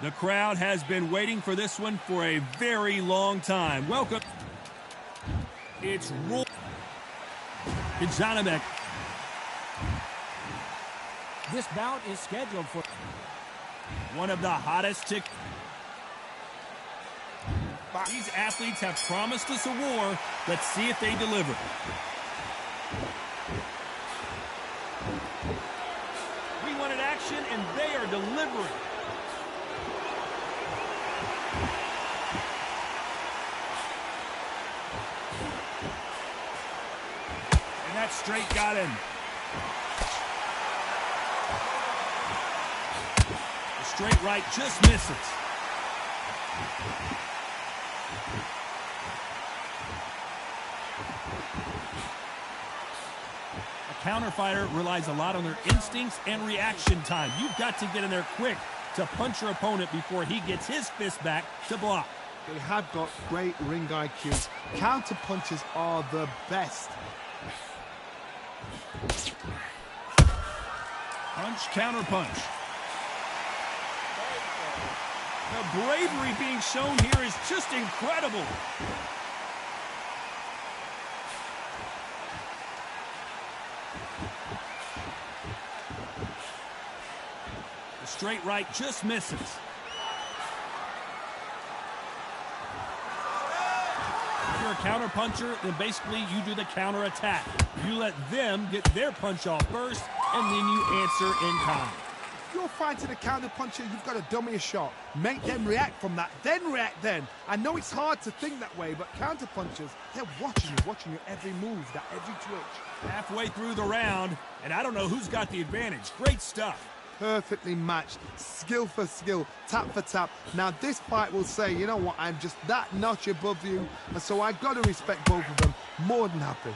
The crowd has been waiting for this one for a very long time. Welcome. It's Roy Janabek. This bout is scheduled for one of the hottest tick. These athletes have promised us a war. Let's see if they deliver. We wanted action, and they are delivering. And that straight got him. The straight right just misses. A counter fighter relies a lot on their instincts and reaction time. You've got to get in there quick to punch your opponent before he gets his fist back to block. They have got great ring IQ. Counter punches are the best. Punch, counter punch. The bravery being shown here is just incredible. The straight right just misses. If you're a counter puncher, then basically you do the counter attack. You let them get their punch off first, and then you answer in time. If you're fighting a counter puncher, you've got to dummy a shot. Make them react from that, then react then. I know it's hard to think that way, but counter punchers, they're watching your every move, that every twitch. Halfway through the round, and I don't know who's got the advantage. Great stuff. Perfectly matched, skill for skill, tap for tap. Now this fight will say, you know what, I'm just that notch above you, and so I've got to respect both of them. More than happy.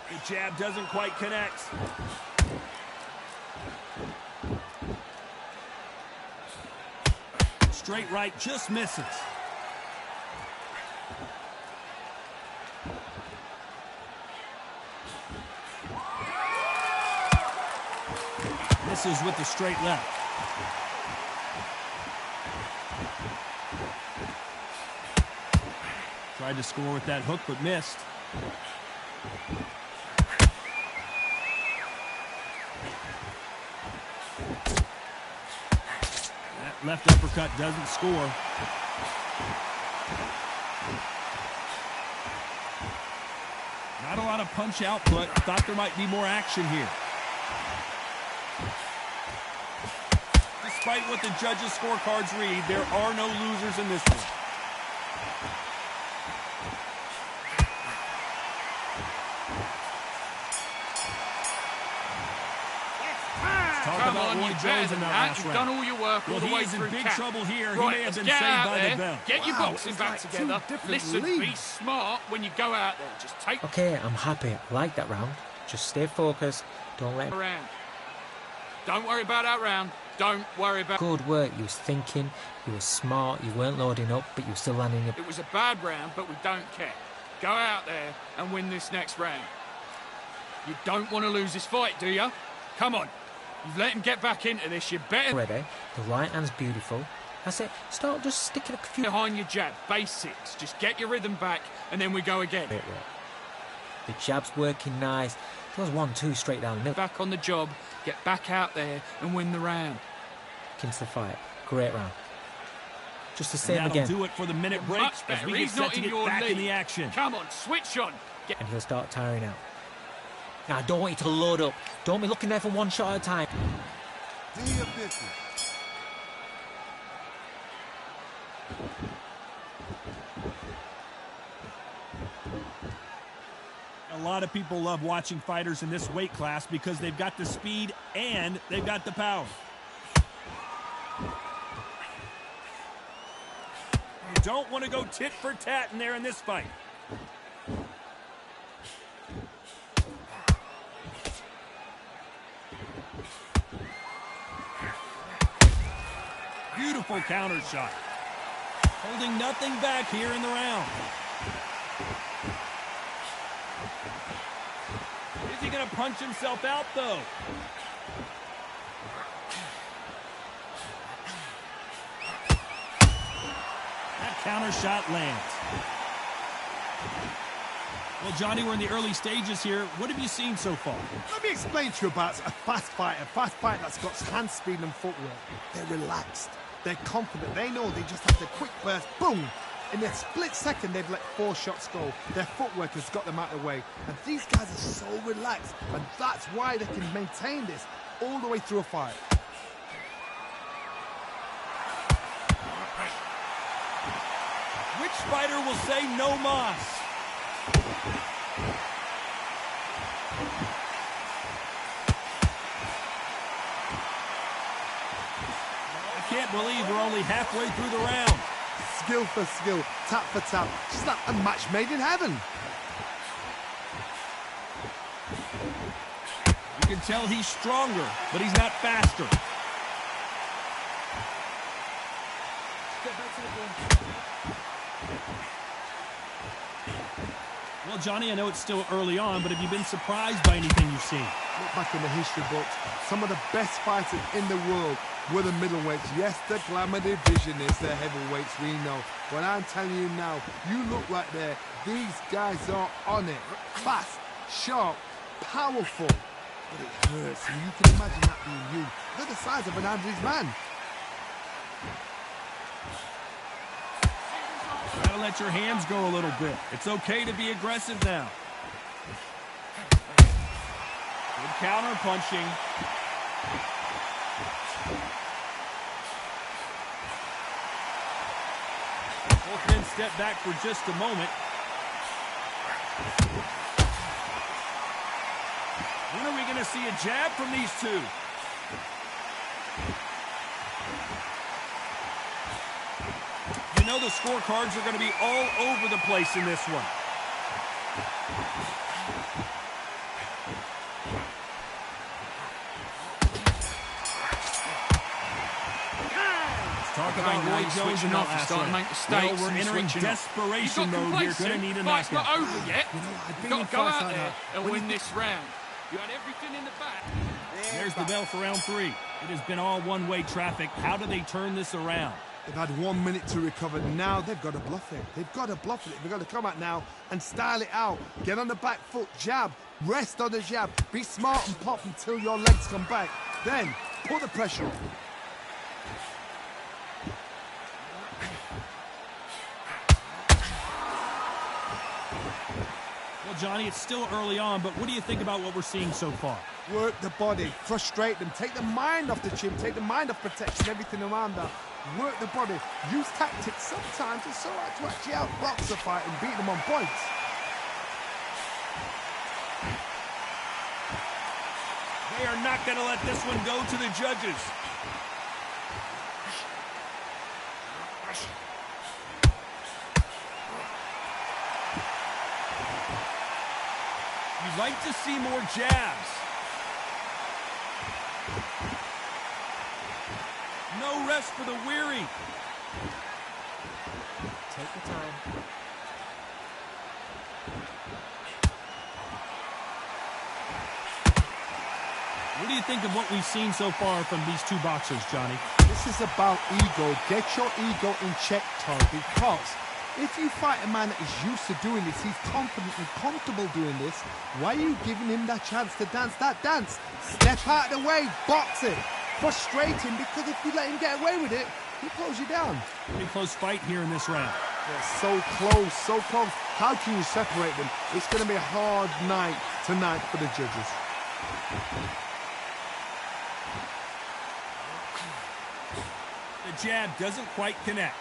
The jab doesn't quite connect. Straight right just misses. Misses with the straight left. Tried to score with that hook, but missed. That left uppercut doesn't score. Not a lot of punch output. Thought there might be more action here. Despite what the judges' scorecards read, there are no losers in this one. Come on, you've done all your work all the way through. He's in big trouble here. Right, he may have been get saved out by there, the bell. get your boxing back together. Listen, be smart when you go out there. Just take. Okay, I'm happy. I like that round. Just stay focused. Don't let around. Don't worry about that round. Don't worry about. Good work. You was thinking. You were smart. You weren't loading up, but you were still landing your. It was a bad round, but we don't care. Go out there and win this next round. You don't want to lose this fight, do you? Come on. You've let him get back into this. You better. Ready. The right hand's beautiful. That's it. Start just sticking a few behind your jab. Basics. Just get your rhythm back, and then we go again. The jab's working nice. Goes 1-2 straight down the middle. Back on the job. Get back out there and win the round. Into the fight. Great round. Just the same again. Do it for the minute break as we get set to get back in the action. Come on, switch on. And he'll start tiring out. Now, I don't want you to load up. Don't be looking there for one shot at a time. Do your business. A lot of people love watching fighters in this weight class because they've got the speed and they've got the power. You don't want to go tit for tat in there in this fight. Beautiful counter shot. Holding nothing back here in the round. Is he going to punch himself out, though? That counter shot lands. Well, Johnny, we're in the early stages here. What have you seen so far? Let me explain to you about a fast fighter that's got hand speed and footwork. They're relaxed. They're confident. They know they just have to quick burst, boom. In a split second, they've let 4 shots go. Their footwork has got them out of the way. And these guys are so relaxed. And that's why they can maintain this all the way through a fight. Which fighter will say no mas? I can't believe we're only halfway through the round. Skill for skill, tap for tap. Just like a match made in heaven. You can tell he's stronger, but he's not faster. Well, Johnny, I know it's still early on, but have you been surprised by anything you've seen? Look back in the history books. Some of the best fighters in the world were the middleweights. Yes, the glamour division is the heavyweights, we know. But I'm telling you now, you look right there. These guys are on it. Fast, sharp, powerful. But it hurts, and you can imagine that being you. They're the size of an average man. Gotta let your hands go a little bit. It's okay to be aggressive now. Good counter punching. Both men step back for just a moment. When are we going to see a jab from these two? You know the scorecards are going to be all over the place in this one. Talk about Roy Jones and not starting to make mistakes. Well, we're entering desperation mode here. Going to need a knockout. Fight's not over yet. You know, I've You've been got in to go fights out like there that. and When win you- this round. You had everything in the back. There's the bell for round 3. It has been all one-way traffic. How do they turn this around? They've had 1 minute to recover. Now they've got to bluff it. They've got to bluff it. They've got to come out now and style it out. Get on the back foot, jab, rest on the jab. Be smart and pop until your legs come back. Then put the pressure on. Well, Johnny, it's still early on, but what do you think about what we're seeing so far? Work the body, frustrate them, take the mind off the chin, take the mind off protection, everything around that. Work the body, use tactics. Sometimes it's all right to actually outbox a fight and beat them on points. They are not going to let this one go to the judges. You'd like to see more jabs. No rest for the weary. Take your time. What do you think of what we've seen so far from these two boxers, Johnny? This is about ego. Get your ego in check, Todd, because if you fight a man that is used to doing this, he's confident and comfortable doing this, why are you giving him that chance to dance that dance? Step out of the way, box it. Frustrate him, because if you let him get away with it, he'll close you down. Pretty close fight here in this round. They're so close, so close. How can you separate them? It's going to be a hard night tonight for the judges. The jab doesn't quite connect.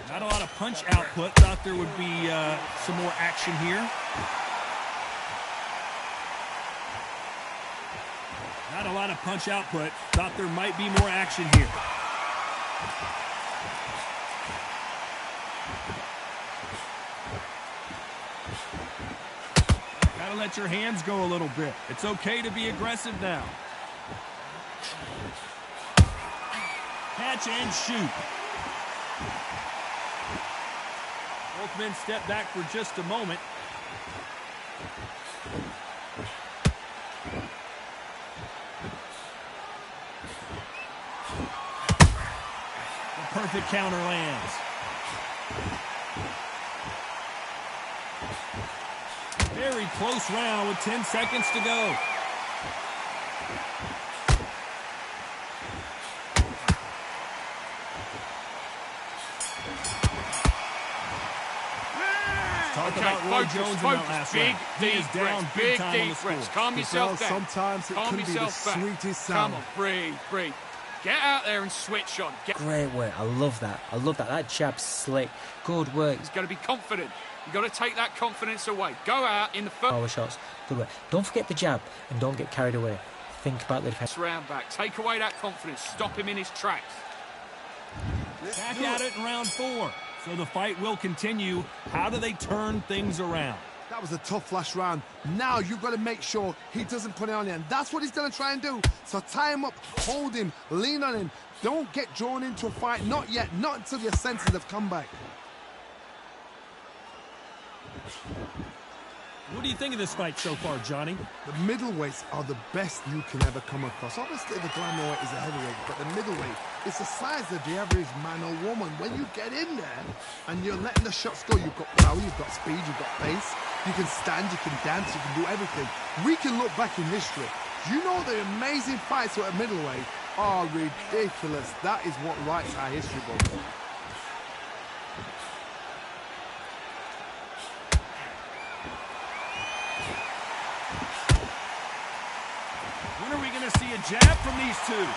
Not a lot of punch output. Thought there would be some more action here. Not a lot of punch output. Thought there might be more action here. Got a Gotta let your hands go a little bit. It's okay to be aggressive now. Catch and shoot. Both men step back for just a moment. The perfect counter lands. Very close round with 10 seconds to go. Talk about Roy Jones in that last round. He is down big time on the score. Calm yourself down. Sometimes it can be the sweetest sound. Come on, breathe. Get out there and switch on. Great work. I love that. That jab's slick. Good work. He's got to be confident. You've got to take that confidence away. Go out in the first power shots. Good work. Don't forget the jab and don't get carried away. Think about the defense. round back. Take away that confidence. Stop him in his tracks. Back at it in round 4. So the fight will continue. How do they turn things around? That was a tough last round. Now you've got to make sure he doesn't put it on you. And that's what he's going to try and do. So tie him up, hold him, lean on him. Don't get drawn into a fight. Not yet. Not until your senses have come back. What do you think of this fight so far, Johnny? The middleweights are the best you can ever come across. Obviously, the glamour is a heavyweight, but the middleweight is the size of the average man or woman. When you get in there and you're letting the shots go, you've got power, you've got speed, you've got pace. You can stand, you can dance, you can do everything. We can look back in history. You know the amazing fights at middleweight are ridiculous. That is what writes our history books. When are we going to see a jab from these two?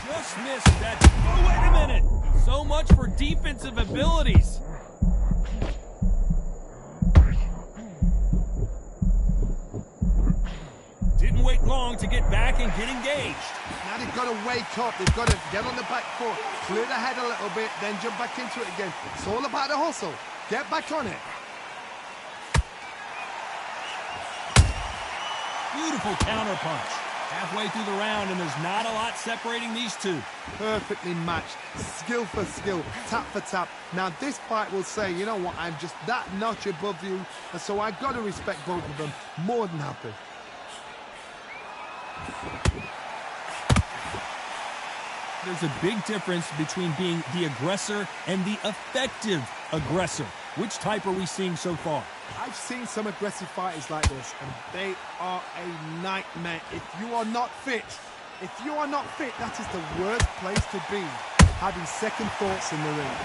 Just missed that. Oh, wait a minute. So much for defensive abilities. Didn't wait long to get back and get engaged. Now they've got to wake up. They've got to get on the back foot, clear the head a little bit, then jump back into it again. It's all about the hustle. Get back on it. Beautiful counter punch. Halfway through the round, and there's not a lot separating these two. Perfectly matched, skill for skill, tap for tap. Now this fight will say, you know what, I'm just that notch above you, and so I've got to respect both of them. More than happy. There's a big difference between being the aggressor and the effective aggressor. Which type are we seeing so far? I've seen some aggressive fighters like this, and they are a nightmare. If you are not fit, that is the worst place to be, having second thoughts in the ring.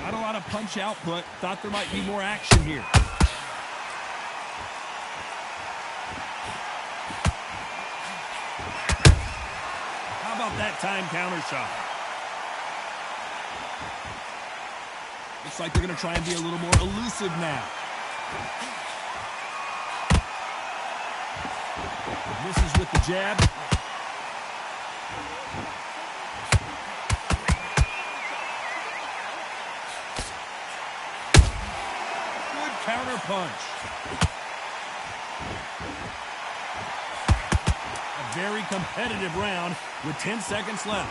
Not a lot of punch output. Thought there might be more action here. How about that time counter shot? Looks like they're going to try and be a little more elusive now. Misses with the jab. Good counter punch. A very competitive round with 10 seconds left.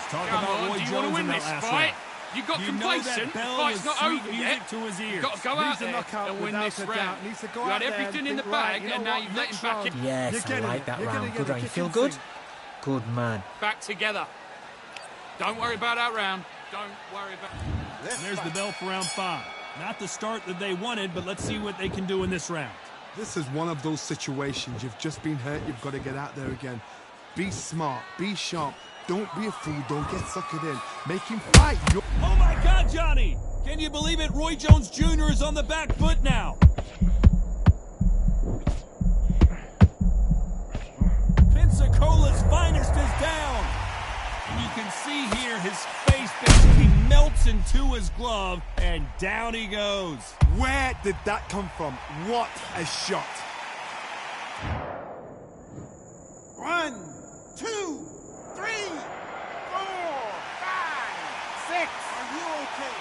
Talk about Roy Jones in that last round. You got complacent. The fight's not over yet. To his ears. You've got to go out there and win this round. You had everything in the bag, and now you've let him back in. Yes, I like that round. Good round. You feel good? Good man. Back together. Don't worry about that round. Don't worry about. And there's the bell for round 5. Not the start that they wanted, but let's see what they can do in this round. This is one of those situations. You've just been hurt. You've got to get out there again. Be smart. Be sharp. Don't be a fool. Don't get suckered in. Make him fight. Oh, my God, Johnny! Can you believe it? Roy Jones Jr. is on the back foot now. Pensacola's finest is down. And you can see here his face basically melts in two. to his glove, and down he goes. Where did that come from? What a shot. 1, 2, 3, 4, 5, 6. Are you okay?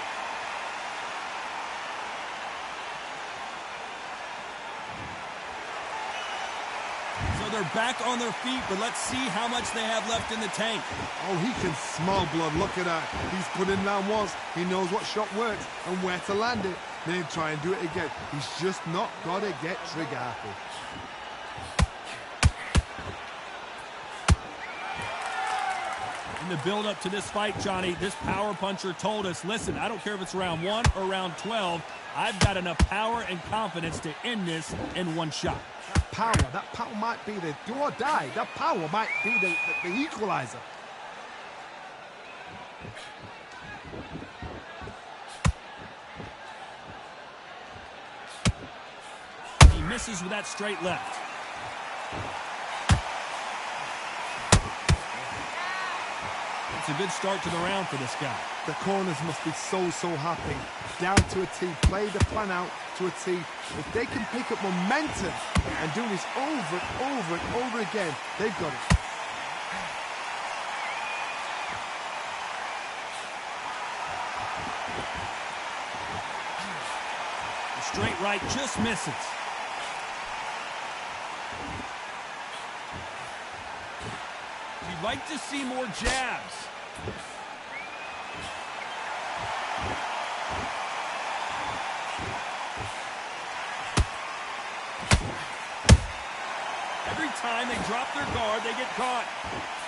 So they're back on their feet, but let's see how much they have left in the tank. Oh, he can smell blood. Look at that. He's put in down once. He knows what shot works and where to land it. Then he'll try and do it again. He's just not got to get trigger happy. In the build-up to this fight, Johnny, this power puncher told us, listen, I don't care if it's round 1 or round 12, I've got enough power and confidence to end this in one shot. That power might be the do or die. That power might be the equalizer. He misses with that straight left. It's a good start to the round for this guy. The corners must be so happy. Down to a T. Play the plan out to a T. If they can pick up momentum and do this over and over and over again, they've got it. The straight right just misses. We'd like to see more jabs. Every time they drop their guard, they get caught.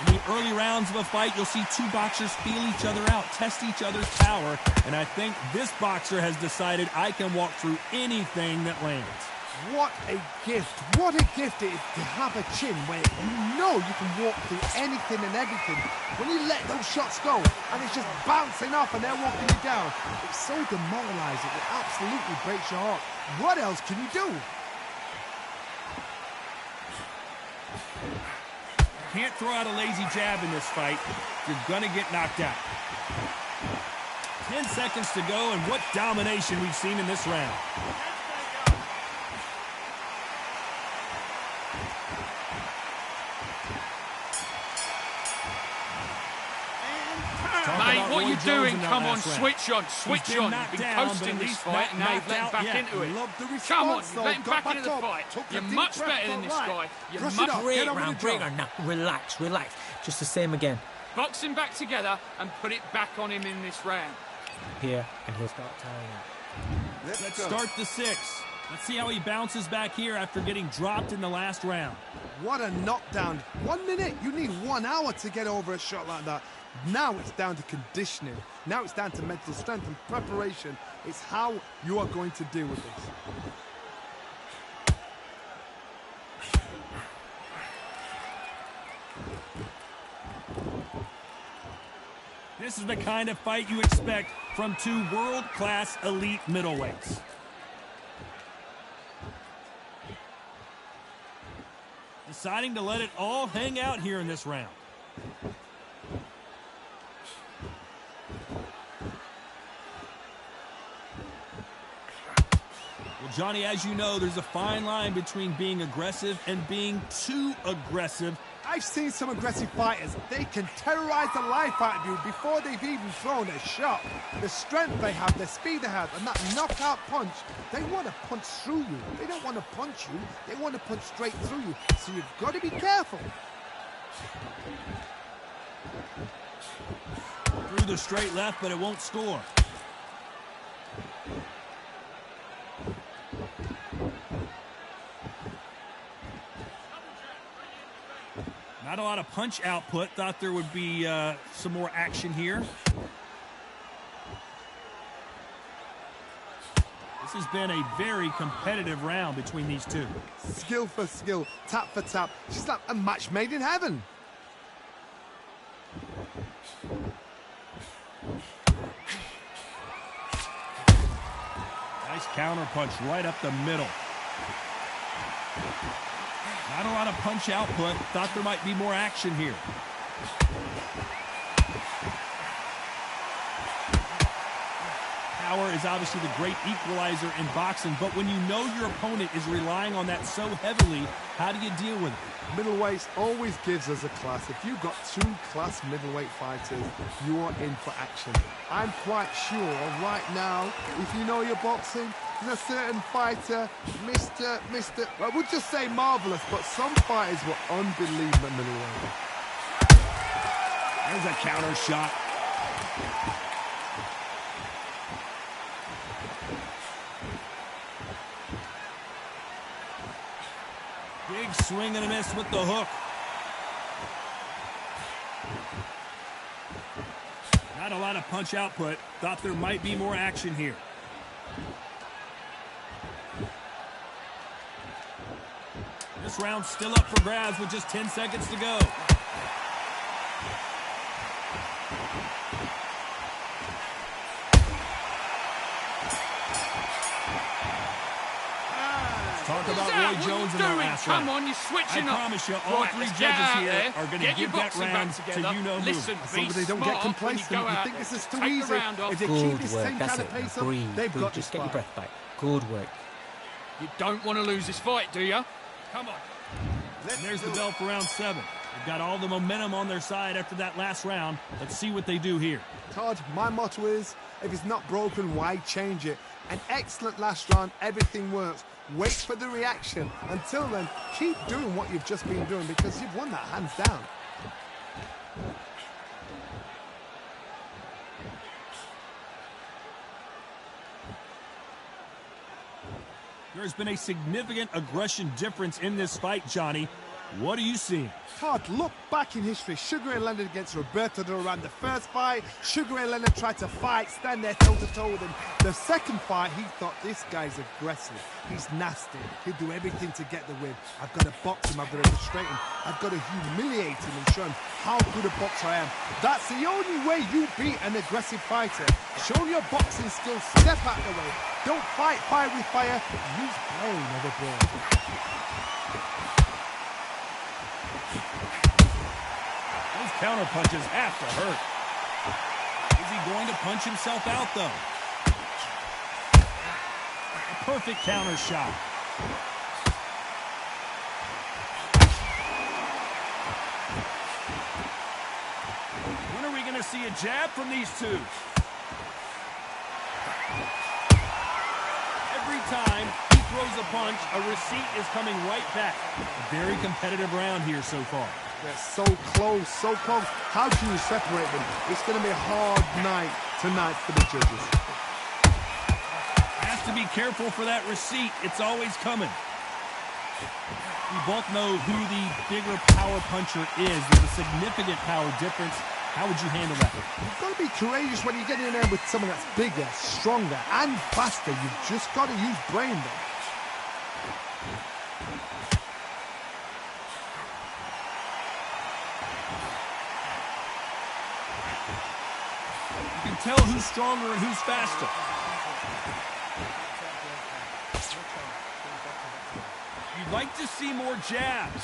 In the early rounds of a fight, you'll see two boxers feel each other out, test each other's power, and I think this boxer has decided I can walk through anything that lands. What a gift. What a gift it is to have a chin where you know you can walk through anything and everything. When you let those shots go and it's just bouncing off and they're walking you down, it's so demoralizing. It absolutely breaks your heart. What else can you do? Can't throw out a lazy jab in this fight. You're gonna get knocked out. 10 seconds to go, and what domination we've seen in this round. Mate, what are you doing? Come on, switch switch on. You've been coasting this fight, and now you've let him back into it. Come on, you've let him back into the fight. You're much better than this guy. You're much Great round, great round. Now, relax. Just the same again. Box him back together and put it back on him in this round. Here, and he'll start tying up. Let's start the 6. Let's see how he bounces back here after getting dropped in the last round. What a knockdown. 1 minute. You need 1 hour to get over a shot like that. Now it's down to conditioning. Now it's down to mental strength and preparation. It's how you are going to deal with this. This is the kind of fight you expect from two world-class elite middleweights. Deciding to let it all hang out here in this round. Well, Johnny, as you know, there's a fine line between being aggressive and being too aggressive. I've seen some aggressive fighters. They can terrorize the life out of you before they've even thrown a shot. The strength they have, the speed they have, and that knockout punch, they want to punch through you. They don't want to punch you. They want to punch straight through you. So you've got to be careful. Through the straight left, but it won't score. Not a lot of punch output. Thought there would be some more action here. This has been a very competitive round between these two. Skill for skill, tap for tap. It's like a match made in heaven. Nice counter punch right up the middle. Not a lot of punch output. Thought there might be more action here. power is obviously the great equalizer in boxing, but when you know your opponent is relying on that so heavily, how do you deal with it? Middleweights always gives us a class. If you've got two class middleweight fighters, you are in for action. I'm quite sure right now, if you know your boxing, there's a certain fighter, Mr. I would just say marvelous, but some fighters were unbelievable middleweight. There's a counter shot. Big swing and a miss with the hook. Not a lot of punch output. Thought there might be more action here. This round's still up for grabs with just 10 seconds to go. Talk about Roy Jones in that last round. Come on, you're switching up. I promise you, all Right, three let's judges get out here there, are going to get your give that boxing round back to together. you-know-who. Listen, So be they don't get smart when you complacent. go You out think there. this is too Take the easy. round off. If they keep Good this work. same That's kind it. of pace Now up, breathe. they've Breathe. got Just this get your fight. breath back. Good work. You don't want to lose this fight, do you? Come on. And there's the bell for round 7. They've got all the momentum on their side after that last round. Let's see what they do here. Todd, my motto is, if it's not broken, why change it? An excellent last round, everything works. Wait for the reaction. Until then, keep doing what you've just been doing because you've won that hands down. There's been a significant aggression difference in this fight, Johnny. What are you seeing? Todd, look back in history. Sugar Ray Leonard against Roberto Duran. The first fight, Sugar Ray Leonard tried to fight, stand there toe-to-toe with him. The second fight, he thought, this guy's aggressive. He's nasty. He'll do everything to get the win. I've got to box him. I've got to frustrate him. I've got to humiliate him and show him how good a boxer I am. That's the only way you beat an aggressive fighter. Show your boxing skills. Step out the way. Don't fight fire with fire. Use brain over brain. Those counter punches have to hurt. Is he going to punch himself out, though? A perfect counter shot. When are we going to see a jab from these two? Every time he throws a punch, a receipt is coming right back. A very competitive round here so far. They're so close, so close. How can you separate them? It's going to be a hard night tonight for the judges. Has to be careful for that receipt. It's always coming. We both know who the bigger power puncher is. There's a significant power difference. How would you handle that? You've got to be courageous when you get in there with someone that's bigger, stronger, and faster. You've just got to use brain there. You can tell who's stronger and who's faster. You'd like to see more jabs.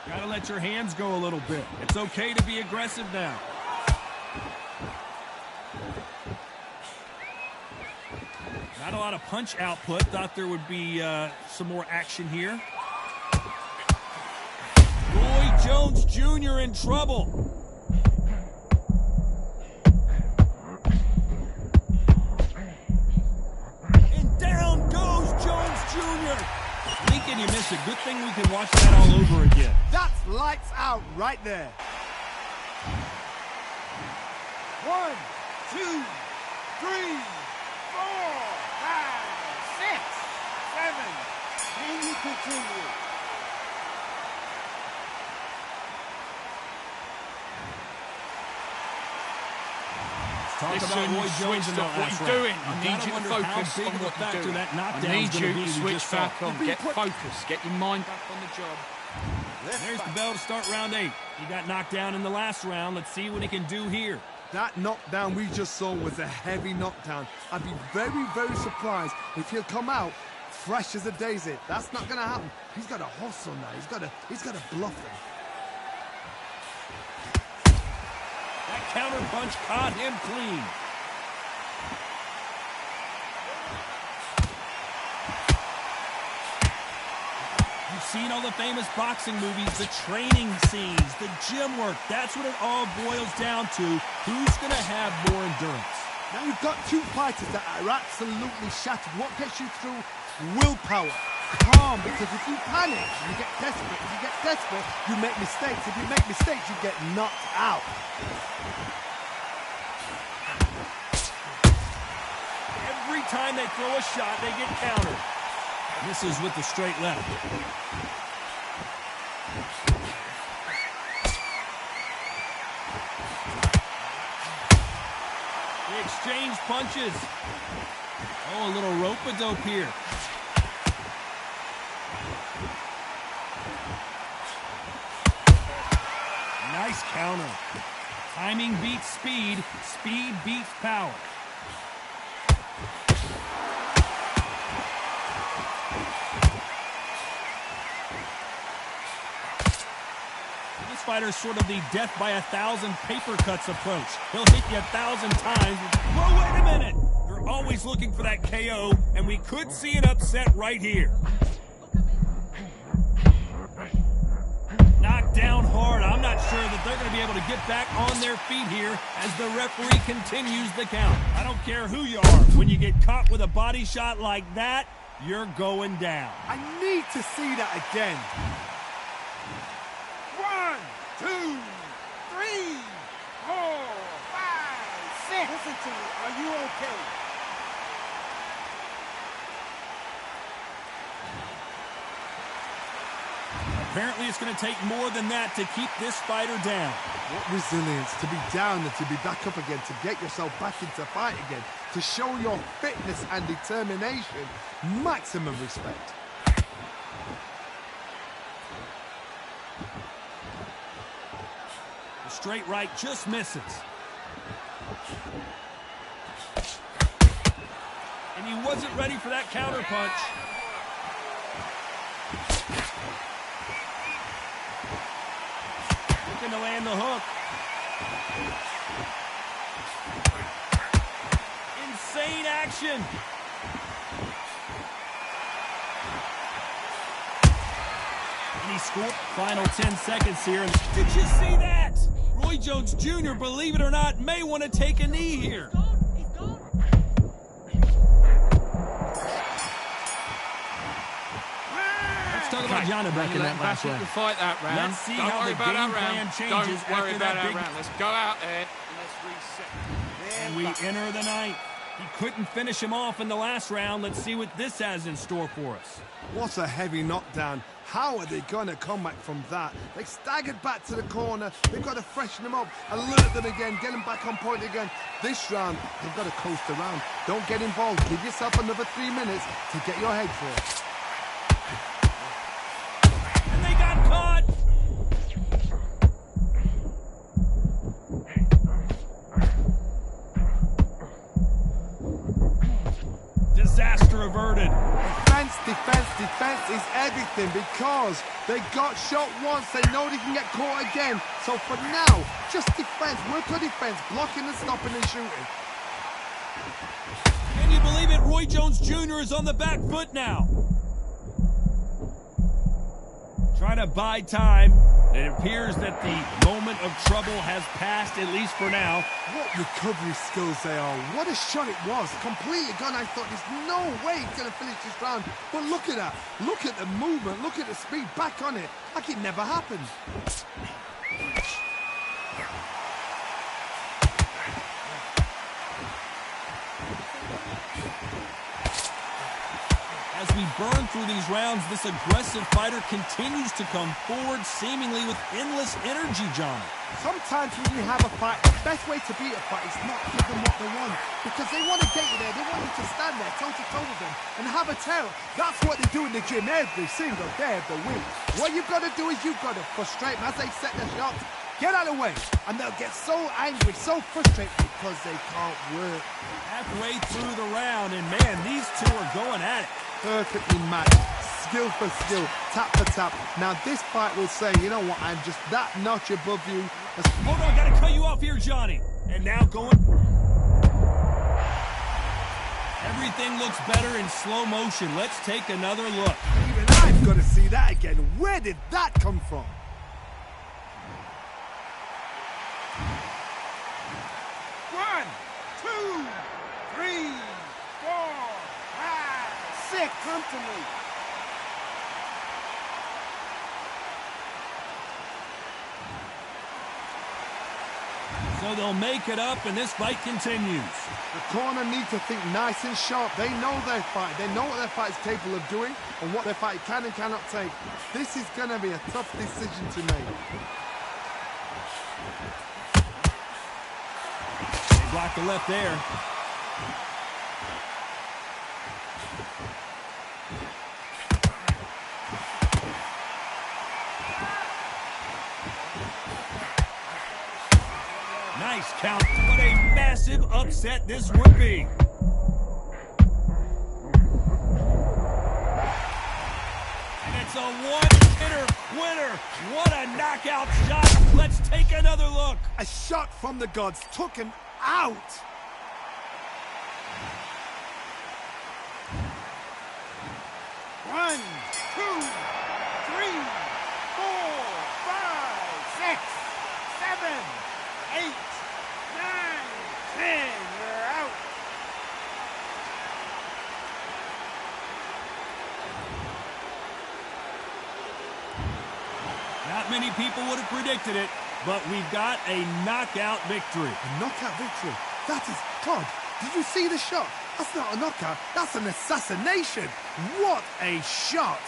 Gotta let your hands go a little bit. It's okay to be aggressive now. Not a lot of punch output. Thought there would be some more action here. Roy Jones Jr. in trouble. And down goes Jones Jr. Lincoln, you missed it. Good thing we can watch that all over again. That's lights out right there. 1, 2, 3, 4, 5, 6, 7. Can you continue? Talk Listen, about Roy you Jones in switched that off what last you're round. doing. I You need gotta you to wonder focus how big on of a what factor you're doing. that I knockdown need is gonna you be to we switch just saw. back on. Get focused. Get your mind back on the job. There's the bell to start round 8. He got knocked down in the last round. Let's see what he can do here. That knockdown we just saw was a heavy knockdown. I'd be very, very surprised if he'll come out fresh as a daisy. That's not going to happen. He's got to hustle now. He's got to bluff them. That counter punch caught him clean. You've seen all the famous boxing movies, the training scenes, the gym work. That's what it all boils down to. Who's going to have more endurance? Now you've got two fighters that are absolutely shattered. What gets you through? Willpower. Calm, because if you panic, you get desperate. If you get desperate, you make mistakes. If you make mistakes, you get knocked out. Every time they throw a shot, they get countered. Misses with the straight left. They exchange punches. Oh, a little rope-a-dope here. Nice counter. Timing beats speed. Speed beats power. This fighter's sort of the death by 1,000 paper cuts approach. He'll hit you 1,000 times. Whoa, wait a minute! They're always looking for that KO, and we could see an upset right here. Knocked down hard. I'm not sure that they're going to be able to get back on their feet here as the referee continues the count. I don't care who you are. When you get caught with a body shot like that, you're going down. I need to see that again. 1, 2, 3, 4, 5, 6. Listen to me. Are you okay? Apparently it's going to take more than that to keep this fighter down. What resilience to be down and to be back up again, to get yourself back into fight again, to show your fitness and determination. Maximum respect. The straight right just misses. And he wasn't ready for that counter punch. Looking to land the hook. Insane action. And he scored. Final 10 seconds here. Did you see that? Roy Jones Jr., believe it or not, may want to take a knee here. Let's talk about Johnny back in that last round. Fight that round. Let's see Don't how worry the about game that plan round. changes Don't worry after about that that big... round. Let's go out there and let's reset. And we enter the night. He couldn't finish him off in the last round. Let's see what this has in store for us. What a heavy knockdown. How are they going to come back from that? They staggered back to the corner. They've got to freshen them up, alert them again, get them back on point again. This round, they've got to coast around. Don't get involved. Give yourself another 3 minutes to get your head full. And they got caught. Disaster averted. Defense is everything because they got shot once. They know they can get caught again. So for now, just defense. Work on defense, blocking and stopping and shooting. Can you believe it? Roy Jones Jr. is on the back foot now. Trying to buy time. It appears that the moment of trouble has passed, at least for now. What recovery skills they are. What a shot it was. Completely gone. I thought there's no way he's going to finish this round. But look at that. Look at the movement. Look at the speed. Back on it. Like it never happened. As we burn through these rounds, this aggressive fighter continues to come forward, seemingly with endless energy, Johnny. Sometimes when you have a fight, the best way to beat a fight is not give them what they want. Because they want to get you there. They want you to stand there toe-to-toe with them and have a terror. That's what they do in the gym every single day of the week. What you've got to do is you've got to frustrate them as they set their shots. Get out of the way. And they'll get so angry, so frustrated because they can't work. Halfway through the round, and man, these two are going at it. Perfectly matched. Skill for skill, tap for tap. Now this fight will say, you know what, I'm just that notch above you. Hold on, gotta cut you off here, Johnny. And now going... Everything looks better in slow motion. Let's take another look. Even I've got to see that again. Where did that come from? One, two, three, four, five, six. Come to me. So they'll make it up, and this fight continues. The corner need to think nice and sharp. They know their fight. They know what their fight is capable of doing and what their fight can and cannot take. This is going to be a tough decision to make. They block the left there. Nice count. What a massive upset this would be. And it's a one-hitter winner. What a knockout shot. Let's take another look. A shot from the gods took him out. One, two, three, four, five, six, seven, 8, 9, 10. You're out. Not many people would have predicted it, but we've got a knockout victory. A knockout victory. That is... Todd, did you see the shot? That's not a knockout. That's an assassination. What a shot.